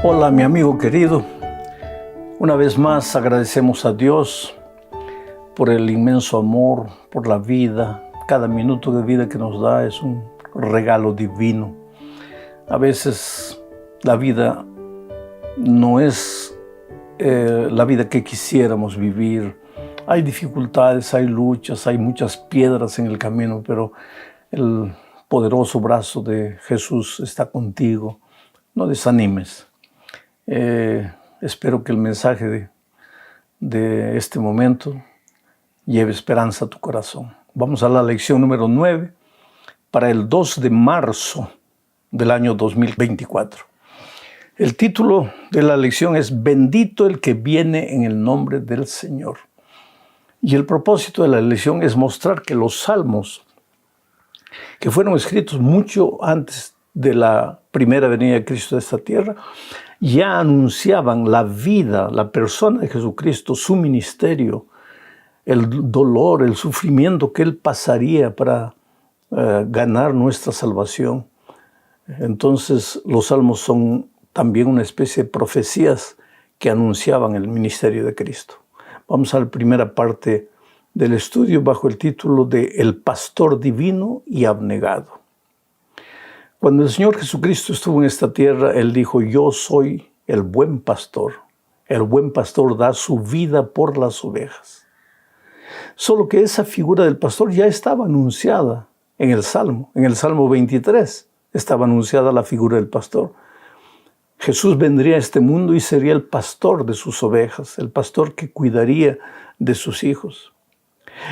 Hola, mi amigo querido. Una vez más agradecemos a Dios por el inmenso amor, por la vida. Cada minuto de vida que nos da es un regalo divino. A veces la vida no es la vida que quisiéramos vivir. Hay dificultades, hay luchas, hay muchas piedras en el camino, pero el poderoso brazo de Jesús está contigo. No desanimes. Espero que el mensaje de este momento lleve esperanza a tu corazón. Vamos a la lección número 9 para el 2 de marzo del año 2024. El título de la lección es Bendito el que viene en el nombre del Señor. Y el propósito de la lección es mostrar que los salmos, que fueron escritos mucho antes de la primera venida de Cristo a esta tierra, ya anunciaban la vida, la persona de Jesucristo, su ministerio, el dolor, el sufrimiento que Él pasaría para ganar nuestra salvación. Entonces, los salmos son también una especie de profecías que anunciaban el ministerio de Cristo. Vamos a la primera parte del estudio bajo el título de El pastor divino y abnegado. Cuando el Señor Jesucristo estuvo en esta tierra, Él dijo, yo soy el buen pastor. El buen pastor da su vida por las ovejas. Solo que esa figura del pastor ya estaba anunciada en el Salmo. En el Salmo 23 estaba anunciada la figura del pastor. Jesús vendría a este mundo y sería el pastor de sus ovejas, el pastor que cuidaría de sus hijos.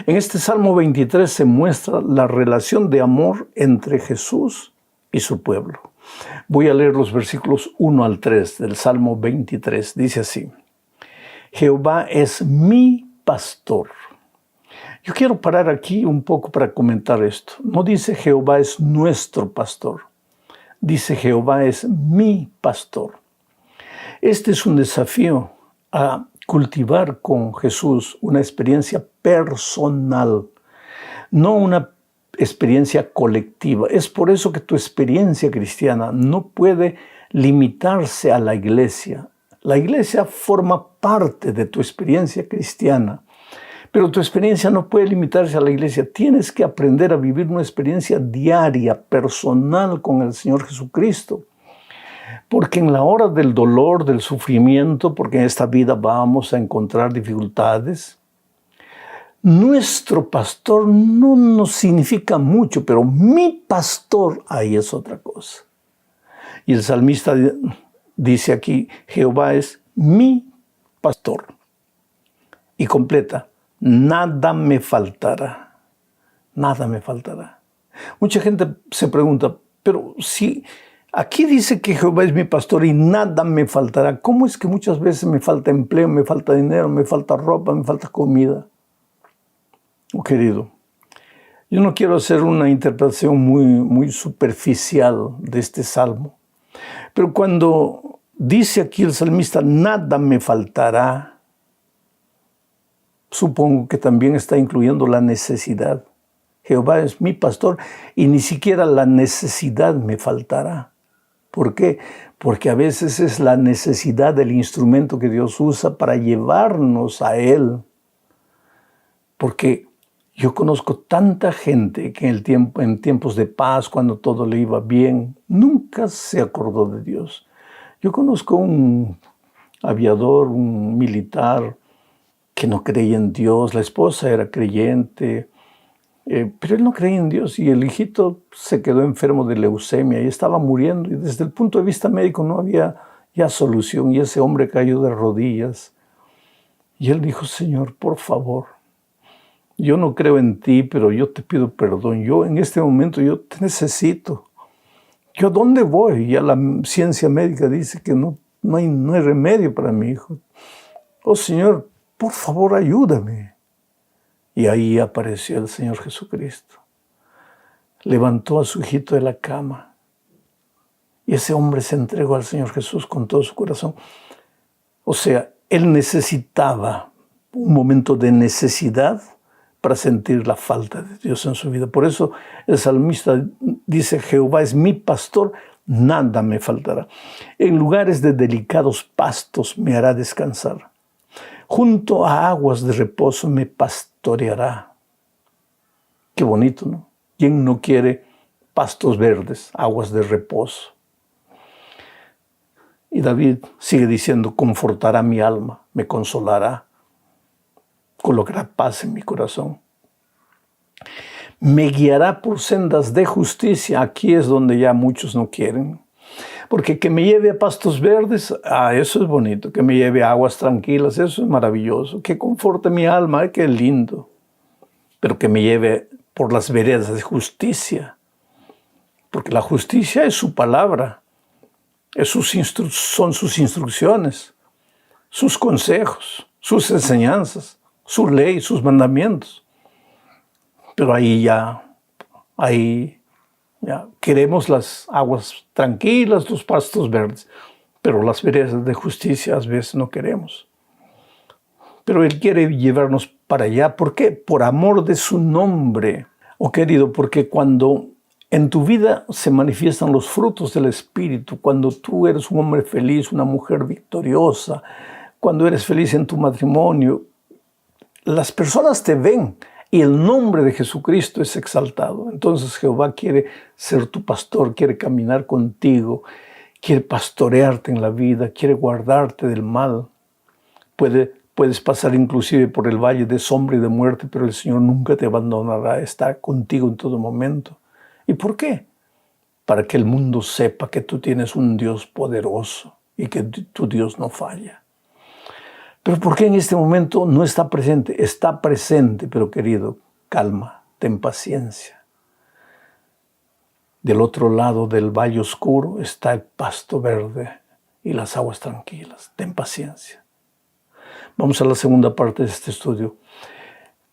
En este Salmo 23 se muestra la relación de amor entre Jesús y su pueblo. Voy a leer los versículos 1 al 3 del Salmo 23. Dice así: Jehová es mi pastor. Yo quiero parar aquí un poco para comentar esto. No dice Jehová es nuestro pastor. Dice Jehová es mi pastor. Este es un desafío a cultivar con Jesús una experiencia personal, no una experiencia colectiva. Es por eso que tu experiencia cristiana no puede limitarse a la iglesia. La iglesia forma parte de tu experiencia cristiana, pero tu experiencia no puede limitarse a la iglesia. Tienes que aprender a vivir una experiencia diaria, personal con el Señor Jesucristo. Porque en la hora del dolor, del sufrimiento, porque en esta vida vamos a encontrar dificultades, nuestro pastor no nos significa mucho, pero mi pastor, ahí es otra cosa. Y el salmista dice aquí, Jehová es mi pastor. Y completa, nada me faltará, nada me faltará. Mucha gente se pregunta, pero si aquí dice que Jehová es mi pastor y nada me faltará, ¿cómo es que muchas veces me falta empleo, me falta dinero, me falta ropa, me falta comida? Oh, querido, yo no quiero hacer una interpretación muy superficial de este salmo, pero cuando dice aquí el salmista, nada me faltará, supongo que también está incluyendo la necesidad. Jehová es mi pastor y ni siquiera la necesidad me faltará. ¿Por qué? Porque a veces es la necesidad del instrumento que Dios usa para llevarnos a Él. Porque yo conozco tanta gente que en tiempos de paz, cuando todo le iba bien, nunca se acordó de Dios. Yo conozco un aviador, un militar, que no creía en Dios. La esposa era creyente, pero él no creía en Dios. Y el hijito se quedó enfermo de leucemia y estaba muriendo. Y desde el punto de vista médico no había ya solución. Y ese hombre cayó de rodillas. Y él dijo, Señor, por favor, yo no creo en ti, pero yo te pido perdón. Yo en este momento yo te necesito. ¿Yo dónde voy? Ya la ciencia médica dice que no hay remedio para mi hijo. Oh Señor, por favor, ayúdame. Y ahí apareció el Señor Jesucristo. Levantó a su hijito de la cama. Y ese hombre se entregó al Señor Jesús con todo su corazón. O sea, él necesitaba un momento de necesidad para sentir la falta de Dios en su vida. Por eso el salmista dice, Jehová es mi pastor, nada me faltará. En lugares de delicados pastos me hará descansar. Junto a aguas de reposo me pastoreará. Qué bonito, ¿no? ¿Quién no quiere pastos verdes, aguas de reposo? Y David sigue diciendo, confortará mi alma, me consolará, colocará paz en mi corazón. Me guiará por sendas de justicia. Aquí es donde ya muchos no quieren. Porque que me lleve a pastos verdes, eso es bonito. Que me lleve a aguas tranquilas, eso es maravilloso. Que conforte mi alma, qué lindo. Pero que me lleve por las veredas de justicia. Porque la justicia es su palabra. Son sus instrucciones, sus consejos, sus enseñanzas, su ley, sus mandamientos. Pero ahí ya queremos las aguas tranquilas, los pastos verdes, pero las veredas de justicia a veces no queremos. Pero Él quiere llevarnos para allá. ¿Por qué? Por amor de su nombre. Oh querido, porque cuando en tu vida se manifiestan los frutos del Espíritu, cuando tú eres un hombre feliz, una mujer victoriosa, cuando eres feliz en tu matrimonio, las personas te ven y el nombre de Jesucristo es exaltado. Entonces Jehová quiere ser tu pastor, quiere caminar contigo, quiere pastorearte en la vida, quiere guardarte del mal. Puedes pasar inclusive por el valle de sombra y de muerte, pero el Señor nunca te abandonará, está contigo en todo momento. ¿Y por qué? Para que el mundo sepa que tú tienes un Dios poderoso y que tu Dios no falla. Pero ¿por qué en este momento no está presente? Está presente, pero querido, calma, ten paciencia. Del otro lado del valle oscuro está el pasto verde y las aguas tranquilas. Ten paciencia. Vamos a la segunda parte de este estudio.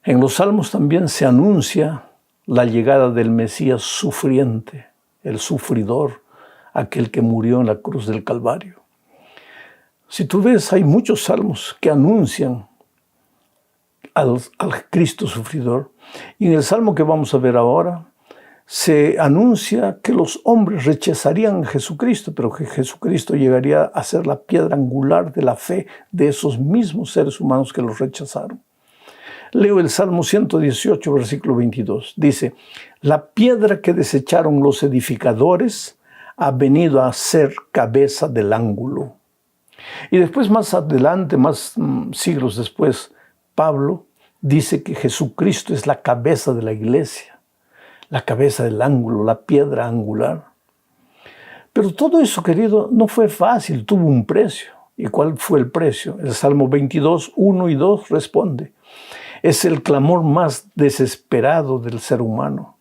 En los Salmos también se anuncia la llegada del Mesías sufriente, el sufridor, aquel que murió en la cruz del Calvario. Si tú ves, hay muchos salmos que anuncian al Cristo sufridor. Y en el salmo que vamos a ver ahora, se anuncia que los hombres rechazarían a Jesucristo, pero que Jesucristo llegaría a ser la piedra angular de la fe de esos mismos seres humanos que los rechazaron. Leo el Salmo 118, versículo 22. Dice, la piedra que desecharon los edificadores ha venido a ser cabeza del ángulo. Y después, más adelante, más siglos después, Pablo dice que Jesucristo es la cabeza de la iglesia, la cabeza del ángulo, la piedra angular. Pero todo eso, querido, no fue fácil, tuvo un precio. ¿Y cuál fue el precio? El Salmo 22, 1 y 2 responde. Es el clamor más desesperado del ser humano.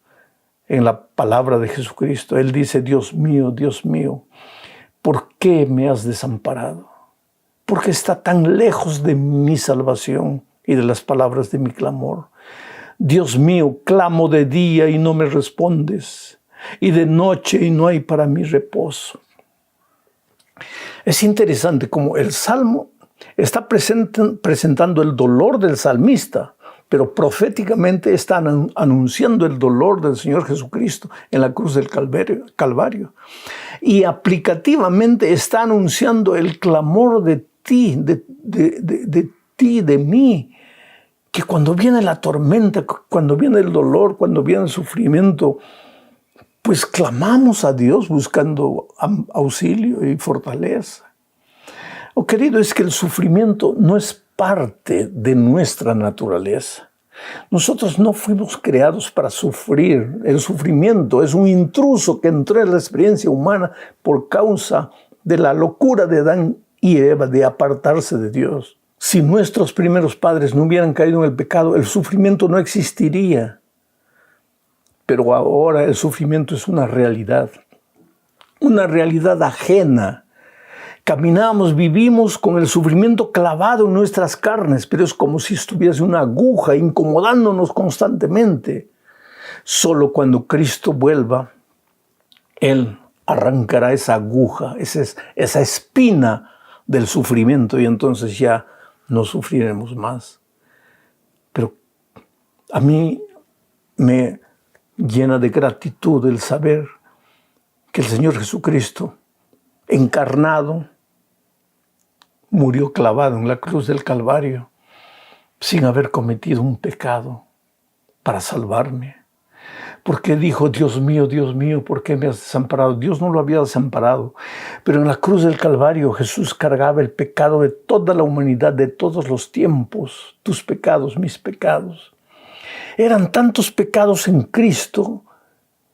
En la palabra de Jesucristo, Él dice, Dios mío, ¿por qué me has desamparado? ¿Por qué está tan lejos de mi salvación y de las palabras de mi clamor? Dios mío, clamo de día y no me respondes, y de noche y no hay para mí reposo. Es interesante cómo el Salmo está presentando el dolor del salmista, pero proféticamente están anunciando el dolor del Señor Jesucristo en la cruz del Calvario. Y aplicativamente está anunciando el clamor de ti, de mí, que cuando viene la tormenta, cuando viene el dolor, cuando viene el sufrimiento, pues clamamos a Dios buscando auxilio y fortaleza. Oh, querido, es que el sufrimiento no es parte de nuestra naturaleza. Nosotros no fuimos creados para sufrir. El sufrimiento es un intruso que entró en la experiencia humana por causa de la locura de Adán y Eva de apartarse de Dios. Si nuestros primeros padres no hubieran caído en el pecado, el sufrimiento no existiría. Pero ahora el sufrimiento es una realidad ajena. Caminamos, vivimos con el sufrimiento clavado en nuestras carnes, pero es como si estuviese una aguja incomodándonos constantemente. Solo cuando Cristo vuelva, Él arrancará esa aguja, esa espina del sufrimiento, y entonces ya no sufriremos más. Pero a mí me llena de gratitud el saber que el Señor Jesucristo, encarnado, murió clavado en la cruz del Calvario sin haber cometido un pecado para salvarme. Porque dijo, Dios mío, ¿por qué me has desamparado? Dios no lo había desamparado, pero en la cruz del Calvario Jesús cargaba el pecado de toda la humanidad, de todos los tiempos, tus pecados, mis pecados. Eran tantos pecados en Cristo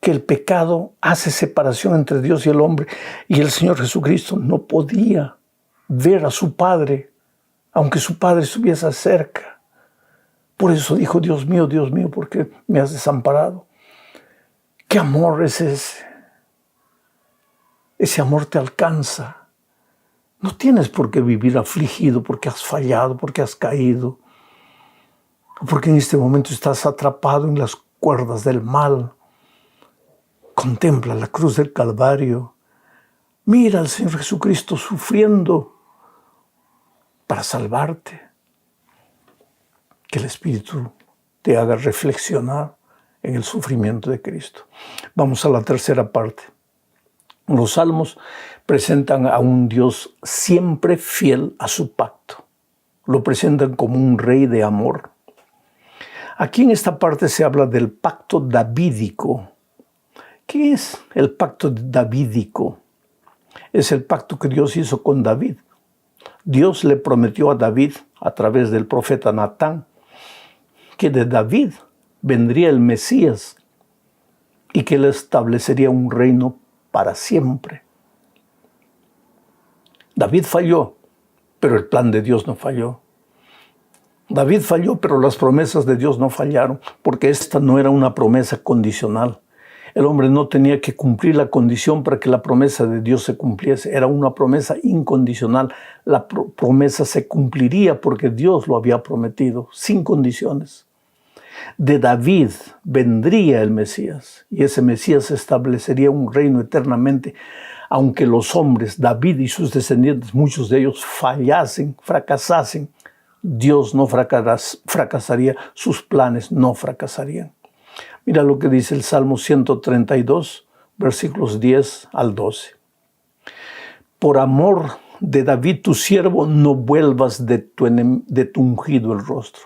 que el pecado hace separación entre Dios y el hombre, y el Señor Jesucristo no podía ver a su Padre, aunque su Padre estuviese cerca. Por eso dijo, Dios mío, ¿por qué me has desamparado? ¿Qué amor es ese? Ese amor te alcanza. No tienes por qué vivir afligido porque has fallado, porque has caído, porque en este momento estás atrapado en las cuerdas del mal. Contempla la cruz del Calvario. Mira al Señor Jesucristo sufriendo para salvarte. Que el Espíritu te haga reflexionar en el sufrimiento de Cristo. Vamos a la tercera parte. Los salmos presentan a un Dios siempre fiel a su pacto. Lo presentan como un rey de amor. Aquí en esta parte se habla del pacto davídico. ¿Qué es el pacto davídico? Es el pacto que Dios hizo con David. Dios le prometió a David, a través del profeta Natán, que de David vendría el Mesías y que él establecería un reino para siempre. David falló, pero el plan de Dios no falló. David falló, pero las promesas de Dios no fallaron, porque esta no era una promesa condicional. El hombre no tenía que cumplir la condición para que la promesa de Dios se cumpliese. Era una promesa incondicional. La promesa se cumpliría porque Dios lo había prometido, sin condiciones. De David vendría el Mesías, y ese Mesías establecería un reino eternamente, aunque los hombres, David y sus descendientes, muchos de ellos fallasen, fracasasen. Dios no fracasaría, sus planes no fracasarían. Mira lo que dice el Salmo 132, versículos 10 al 12. Por amor de David tu siervo, no vuelvas de tu ungido el rostro.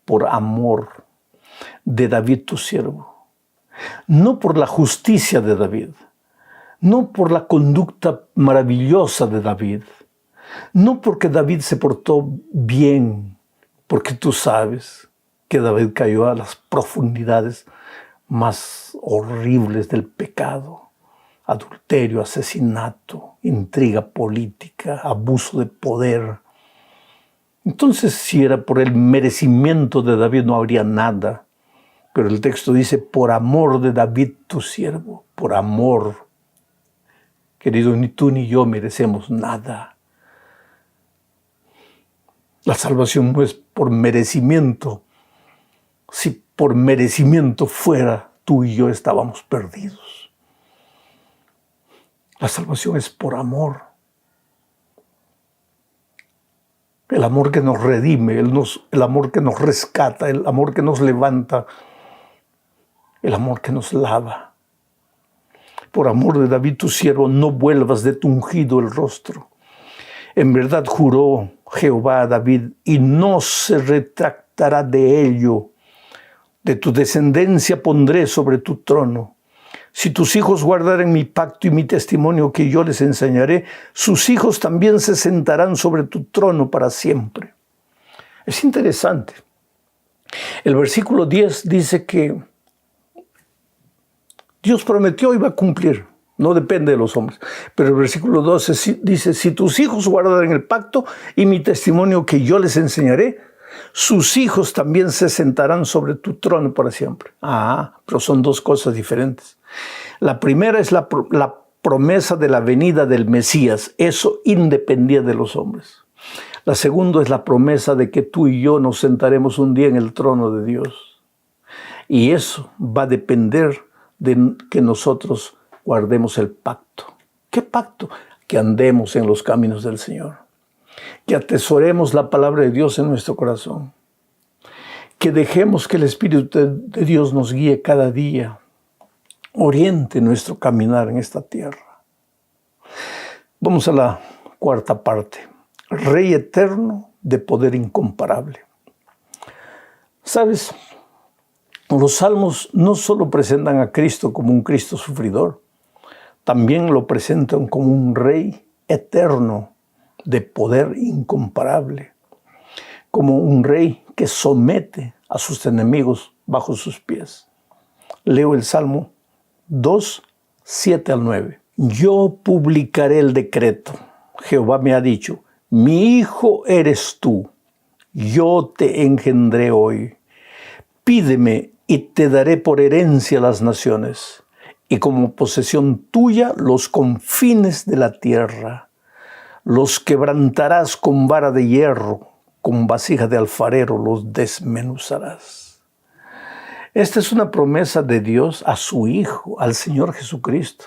Por amor de David tu siervo. No por la justicia de David, no por la conducta maravillosa de David, no porque David se portó bien, porque tú sabes que David cayó a las profundidades más horribles del pecado: adulterio, asesinato, intriga política, abuso de poder. Entonces, si era por el merecimiento de David, no habría nada. Pero el texto dice, por amor de David tu siervo, por amor. Querido, ni tú ni yo merecemos nada. La salvación no es por merecimiento. Si por merecimiento fuera, tú y yo estábamos perdidos. La salvación es por amor. El amor que nos redime, el amor que nos rescata, el amor que nos levanta, el amor que nos lava. Por amor de David tu siervo, no vuelvas de tu ungido el rostro. En verdad juró Jehová a David, y no se retractará de ello. De tu descendencia pondré sobre tu trono. Si tus hijos guardaren mi pacto y mi testimonio que yo les enseñaré, sus hijos también se sentarán sobre tu trono para siempre. Es interesante. El versículo 10 dice que Dios prometió y va a cumplir. No depende de los hombres. Pero el versículo 12 dice, si tus hijos guardaren el pacto y mi testimonio que yo les enseñaré, sus hijos también se sentarán sobre tu trono para siempre. Pero son dos cosas diferentes. La primera es la promesa de la venida del Mesías. Eso independía de los hombres. La segunda es la promesa de que tú y yo nos sentaremos un día en el trono de Dios. Y eso va a depender de que nosotros guardemos el pacto. ¿Qué pacto? Que andemos en los caminos del Señor. Que atesoremos la palabra de Dios en nuestro corazón. Que dejemos que el Espíritu de Dios nos guíe cada día. oriente nuestro caminar en esta tierra. Vamos a la cuarta parte. Rey eterno de poder incomparable. ¿Sabes? Los salmos no solo presentan a Cristo como un Cristo sufridor, también lo presentan como un Rey eterno de poder incomparable, como un Rey que somete a sus enemigos bajo sus pies. Leo el Salmo 2, 7 al 9. Yo publicaré el decreto. Jehová me ha dicho, mi hijo eres tú, yo te engendré hoy. Pídeme y te daré por herencia las naciones, y como posesión tuya los confines de la tierra. Los quebrantarás con vara de hierro, con vasija de alfarero los desmenuzarás. Esta es una promesa de Dios a su Hijo, al Señor Jesucristo.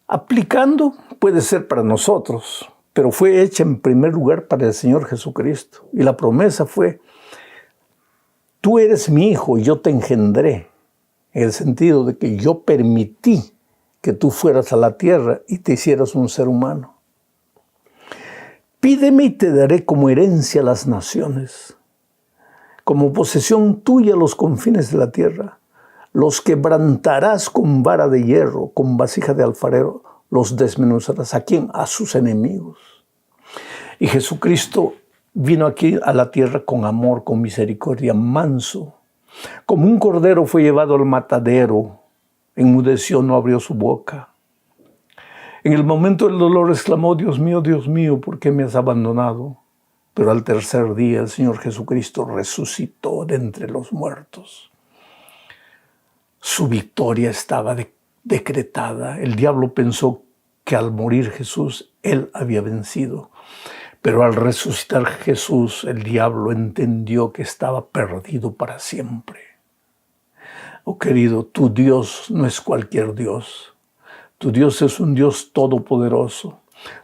Aplicando puede ser para nosotros, pero fue hecha en primer lugar para el Señor Jesucristo. Y la promesa fue, tú eres mi hijo y yo te engendré, en el sentido de que yo permití que tú fueras a la tierra y te hicieras un ser humano. Pídeme y te daré como herencia las naciones, como posesión tuya los confines de la tierra. Los quebrantarás con vara de hierro, con vasija de alfarero, los desmenuzarás. ¿A quién? A sus enemigos. Y Jesucristo vino aquí a la tierra con amor, con misericordia, manso. Como un cordero fue llevado al matadero, enmudeció, no abrió su boca. En el momento del dolor exclamó, Dios mío, ¿por qué me has abandonado? Pero al tercer día el Señor Jesucristo resucitó de entre los muertos. Su victoria estaba decretada. El diablo pensó que al morir Jesús, él había vencido. Pero al resucitar Jesús, el diablo entendió que estaba perdido para siempre. Oh querido, tu Dios no es cualquier Dios. Tu Dios es un Dios todopoderoso.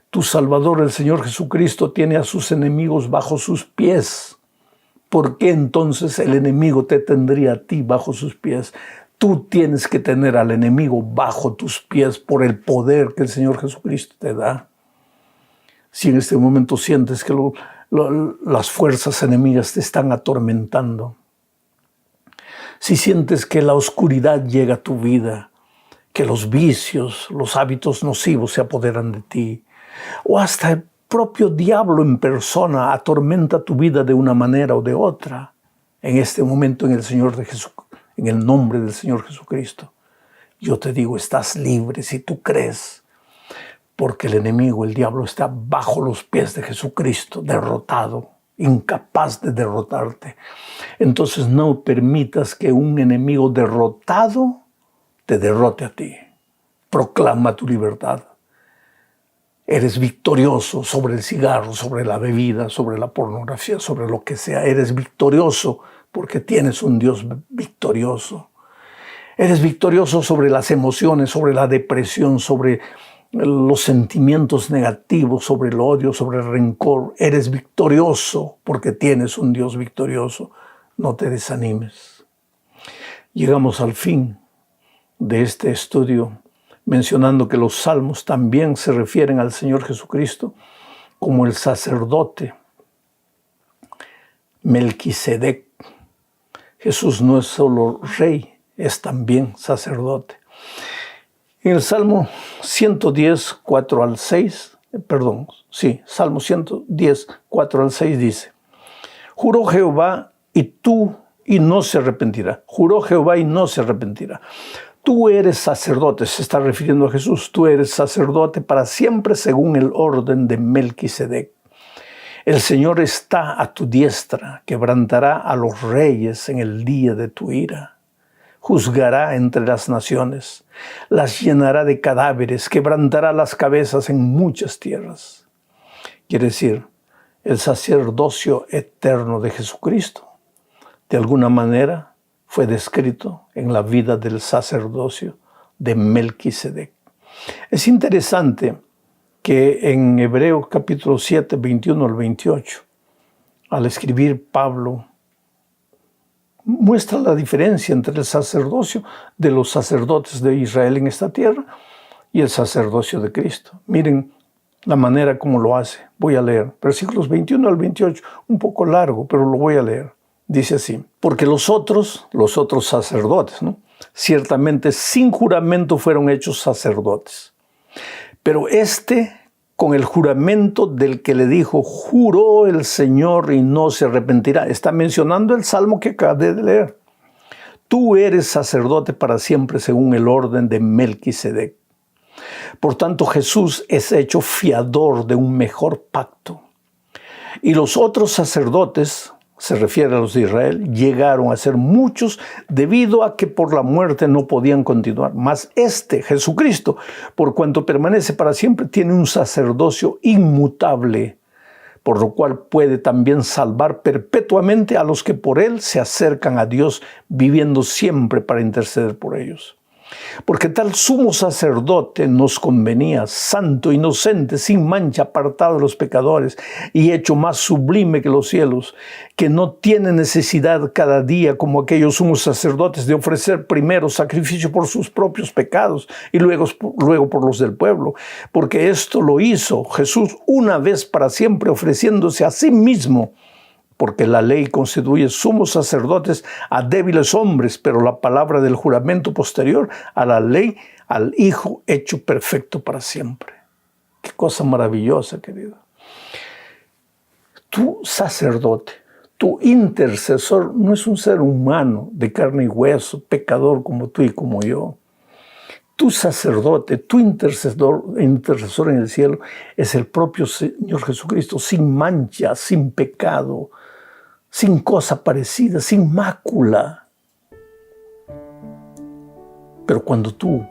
Tu Salvador, el Señor Jesucristo, tiene a sus enemigos bajo sus pies. ¿Por qué entonces el enemigo te tendría a ti bajo sus pies? Tú tienes que tener al enemigo bajo tus pies por el poder que el Señor Jesucristo te da. Si en este momento sientes que las fuerzas enemigas te están atormentando, si sientes que la oscuridad llega a tu vida, que los vicios, los hábitos nocivos se apoderan de ti, o hasta el propio diablo en persona atormenta tu vida de una manera o de otra, en este momento en el nombre del Señor Jesucristo, yo te digo, estás libre si tú crees, porque el enemigo, el diablo, está bajo los pies de Jesucristo, derrotado, incapaz de derrotarte. Entonces no permitas que un enemigo derrotado te derrote a ti. Proclama tu libertad. Eres victorioso sobre el cigarro, sobre la bebida, sobre la pornografía, sobre lo que sea. Eres victorioso porque tienes un Dios victorioso. Eres victorioso sobre las emociones, sobre la depresión, sobre los sentimientos negativos, sobre el odio, sobre el rencor. Eres victorioso porque tienes un Dios victorioso. No te desanimes. Llegamos al fin de este estudio mencionando que los salmos también se refieren al Señor Jesucristo como el sacerdote Melquisedec. Jesús no es solo rey, es también sacerdote. En el Salmo 110, 4 al 6, Salmo 110, 4 al 6 dice, juró Jehová y no se arrepentirá. Juró Jehová y no se arrepentirá. Tú eres sacerdote, se está refiriendo a Jesús, tú eres sacerdote para siempre según el orden de Melquisedec. El Señor está a tu diestra, quebrantará a los reyes en el día de tu ira. Juzgará entre las naciones, las llenará de cadáveres, quebrantará las cabezas en muchas tierras. Quiere decir, el sacerdocio eterno de Jesucristo, de alguna manera, fue descrito en la vida del sacerdocio de Melquisedec. Es interesante que en Hebreos capítulo 7, 21 al 28, al escribir Pablo muestra la diferencia entre el sacerdocio de los sacerdotes de Israel en esta tierra y el sacerdocio de Cristo. Miren la manera como lo hace. Voy a leer versículos 21 al 28, un poco largo, pero lo voy a leer. Dice así: porque los otros sacerdotes, ¿no?, ciertamente sin juramento fueron hechos sacerdotes. Pero con el juramento del que le dijo, juró el Señor y no se arrepentirá. Está mencionando el salmo que acabé de leer. Tú eres sacerdote para siempre según el orden de Melquisedec. Por tanto, Jesús es hecho fiador de un mejor pacto. Y los otros sacerdotes, se refiere a los de Israel, llegaron a ser muchos debido a que por la muerte no podían continuar. Mas Jesucristo, por cuanto permanece para siempre, tiene un sacerdocio inmutable, por lo cual puede también salvar perpetuamente a los que por él se acercan a Dios, viviendo siempre para interceder por ellos. Porque tal sumo sacerdote nos convenía, santo, inocente, sin mancha, apartado de los pecadores y hecho más sublime que los cielos, que no tiene necesidad cada día, como aquellos sumos sacerdotes, de ofrecer primero sacrificio por sus propios pecados y luego por los del pueblo. Porque esto lo hizo Jesús una vez para siempre, ofreciéndose a sí mismo. Porque la ley constituye sumos sacerdotes a débiles hombres, pero la palabra del juramento posterior a la ley, al Hijo hecho perfecto para siempre. Qué cosa maravillosa, querido. Tu sacerdote, tu intercesor, no es un ser humano de carne y hueso, pecador como tú y como yo. Tu sacerdote, tu intercesor en el cielo es el propio Señor Jesucristo, sin mancha, sin pecado, sin cosa parecida, sin mácula. Pero cuando tú